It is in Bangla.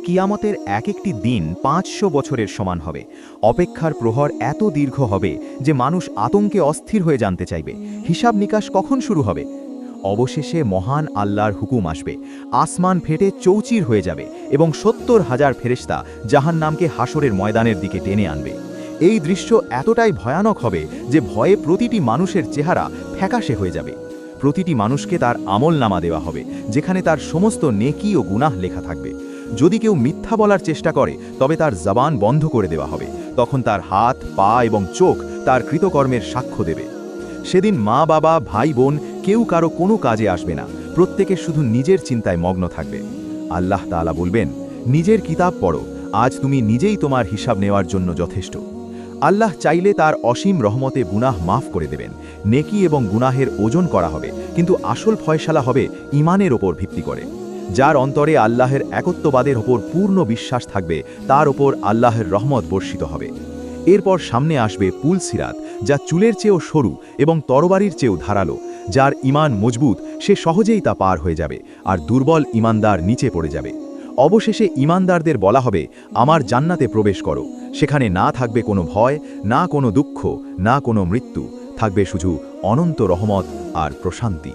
কিয়ামতের এক একটি দিন ৫০০ বছরের সমান হবে। অপেক্ষার প্রহর এত দীর্ঘ হবে যে মানুষ আতঙ্কে অস্থির হয়ে জানতে চাইবে, হিসাব নিকাশ কখন শুরু হবে। অবশেষে মহান আল্লাহর হুকুম আসবে, আসমান ফেটে চৌচির হয়ে যাবে এবং ৭০,০০০ ফেরেশতা জাহান্নামকে হাসরের ময়দানের দিকে টেনে আনবে। এই দৃশ্য এতটাই ভয়ানক হবে যে ভয়ে প্রতিটি মানুষের চেহারা ফ্যাকাশে হয়ে যাবে। প্রতিটি মানুষকে তার আমলনামা দেওয়া হবে, যেখানে তার সমস্ত নেকি ও গুনাহ লেখা থাকবে। যদি কেউ মিথ্যা বলার চেষ্টা করে তবে তার জবান বন্ধ করে দেওয়া হবে। তখন তার হাত, পা এবং চোখ তার কৃতকর্মের সাক্ষ্য দেবে। সেদিন মা, বাবা, ভাই, বোন কেউ কারো কোনো কাজে আসবে না। প্রত্যেকে শুধু নিজের চিন্তায় মগ্ন থাকবে। আল্লাহ তাআলা বলবেন, নিজের কিতাব পড়ো, আজ তুমি নিজেই তোমার হিসাব নেওয়ার জন্য যথেষ্ট। আল্লাহ চাইলে তার অসীম রহমতে গুনাহ মাফ করে দেবেন। নেকি এবং গুনাহের ওজন করা হবে, কিন্তু আসল ফয়সালা হবে ঈমানের ওপর ভিত্তি করে। যার অন্তরে আল্লাহের একত্ববাদের ওপর পূর্ণ বিশ্বাস থাকবে, তার ওপর আল্লাহের রহমত বর্ষিত হবে। এরপর সামনে আসবে পুল সিরাত, যা চুলের চেয়েও সরু এবং তরবারির চেয়েও ধারালো। যার ঈমান মজবুত সে সহজেই তা পার হয়ে যাবে, আর দুর্বল ঈমানদার নিচে পড়ে যাবে। অবশেষে ঈমানদারদের বলা হবে, আমার জান্নাতে প্রবেশ করো। সেখানে না থাকবে কোনো ভয়, না কোনো দুঃখ, না কোনো মৃত্যু, থাকবে শুধু অনন্ত রহমত আর প্রশান্তি।